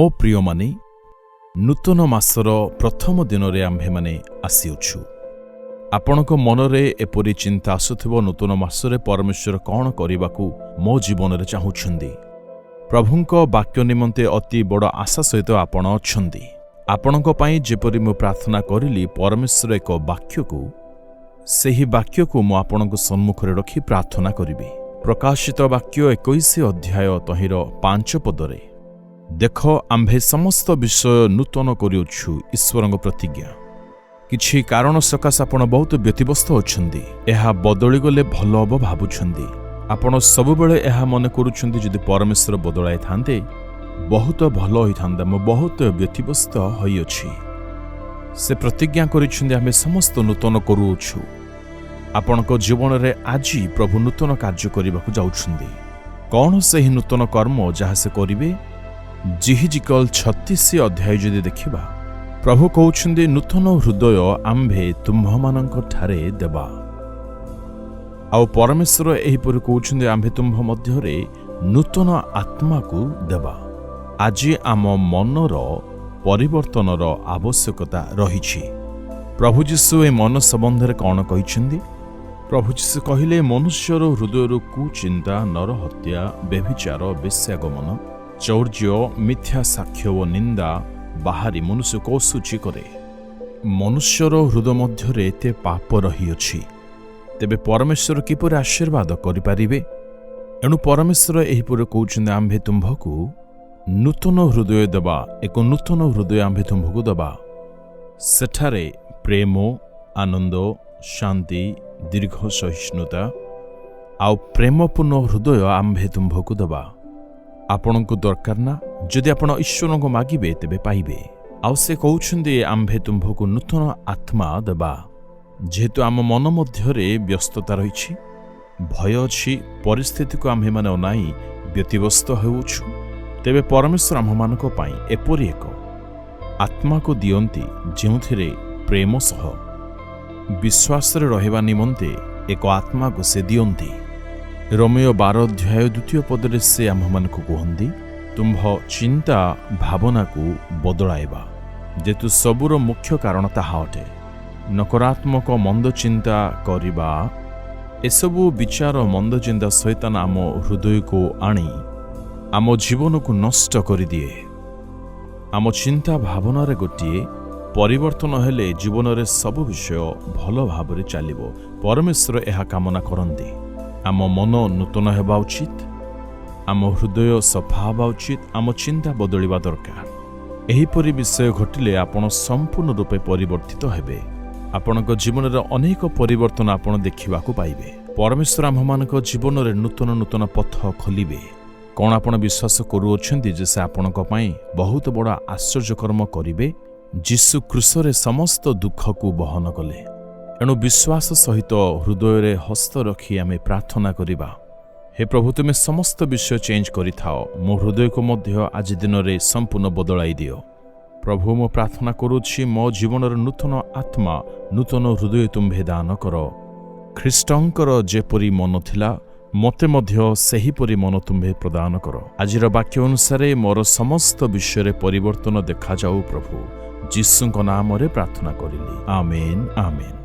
मो प्रिय माने नूतन मासर प्रथम दिन रे आम्भे माने आसीउछु। आपणक मनरे एपरि चिंता आसुथिबो नूतन मासरे परमेश्वर कौन करिबाकू मो जीवन रे चाहुछंदी। प्रभुंक वाक्य निमंते अति बड़ आशा सहित आपण अछंदी। आपणक पई जेपरि मु प्रार्थना करिली परमेश्वर एक वाक्यकू सेही वाक्यकू मु आपणक सम्मुख रे रखी प्रार्थना करिबी। प्रकाशित वाक्य 21 अध्याय तहिर 5 पदरे देख आम्भे समस्त विषय नूतन करिउछु ईश्वरंग प्रतिज्ञा। किछि कारण सकाश आपण बहुत व्यतिव्यस्त अछंदी। एहा बदली गले भल हबो भाबुछंदी। आपण सब बेले एहा मन करूछंदी जदि परमेश्वर बदलाय थांते बहुत भल होई थांदा। मो बहुत व्यतिव्यस्त होई अछि। से प्रतिज्ञा करिछंदी आमे समस्त नूतन करूछु। आपणक जीवन रे आजी प्रभु नूतन कार्य करिबाकू जाउछंदी। कोन सेही नूतन कर्म जहा से करिवे जिहिजिकल 36 अध्याय जदि देखिबा प्रभु कहउछंदी नूतन हृदय आम्भे तुम्भमानंक ठारे देबा। आउ परमेश्वर एहिपरि कहउछंदी आम्भे तुम्भ मध्यरे नूतन आत्मा को देबा। आजी आम मनर परिवर्तनर आवश्यकता रहिछि। प्रभु यीशु ए मन संबंधरे कौन कहिछंदी? प्रभु यीशु कहिले मनुष्यर हृदय कुचिंता नरहत्या व्यभिचार वेश्यागमन चौर्य मिथ्या साक्ष्य व निंदा बाहरी मनुष्य को सूची करे। मनुष्यर हृदय मध्यरे एते पाप रहिअछि। तेबे परमेश्वर किपर आशीर्वाद करिपारिबे? एणु परमेश्वर एहिपर कहउछन्ते आम्भे तुम्भकू नूतन हृदय देबा। एक नूतन हृदय आम्भे तुम्भकू देबा। सेठारे प्रेम आनंद शांति दीर्घ सहिष्णुता आउ प्रेमपूर्ण हृदय आम्भे तुम्भकू देबा। आपणको दरकार ना जदि आपण ईश्वर को मागिबे तेबे पाइबे। आउ से कहउछन्ते आम्भे तुम्भकू नूतन आत्मा देबा। जेहेतु आम मन मध्यरे व्यस्तता रहिछि भय अछि परिस्थिति को आम्भे माने अनाई व्यतिव्यस्त हेउछु तेबे परमेश्वर आम मानक पई एपरि एक आत्मा को दियंती जेउथिरे प्रेम सह विश्वास रे रहबा निमंते एक आत्मा को से दियंती। रोमियो 12 अध्याय 2 पदरे से आम को कहंदी तुम्भ चिंता भावना को बदलाइबा। जेतु सबुर मुख्य कारण ताहा अटे। नकारात्मक मंद चिंता करिबा एसबु विचार मंद चिंता शैतान आम हृदय को आनी आम जीवन को नष्ट करि दिए। आम चिंता भावना रे गोटिए परिवर्तन हेले जीवन रे सब विषय भल भाबरे चलिबो। परमेश्वर एहा कामना करंदी। आम मन नूतन हेबा उचित। आम हृदय सफा हेबा उचित। आम चिंता बदलिबा दरकार। एहिपरि विषय घटिले आपण संपूर्ण रूपे परिवर्तित हेबे। आपणक जीवन रे अनेक परिवर्तन आपण देखिबाकू पाइबे। परमेश्वर आममानक जीवन रे नूतन नूतन पथ खोलिबे। कोन आपण विश्वास करूछन्ती जे से आपणक पई बहुत बड़ा आश्चर्य कर्म करिवे? यीशु क्रूस रे समस्त दुख को बहन कले। एणु विश्वास सहित हृदय रे हस्त रखी आमे प्रार्थना करिबा। हे प्रभु तुमे समस्त विषय चेंज करिथाओ। मो हृदय को मध्य आज दिन रे संपूर्ण बदलाई दियो। प्रभु मो प्रार्थना करूछि मो जीवन रे नूतन आत्मा नूतन हृदय तुम्भे दान करो। ख्रीष्टंकर जेपरि मन थिला मते मध्य सेहीपरि मन तुम्भे प्रदान करो। आजिर वाक्य अनुसार मोर समस्त विषय रे परिवर्तन देखा जाऊ। प्रभु यीशुଙ୍କ नाम रे प्रार्थना करिली। आमेन आमेन।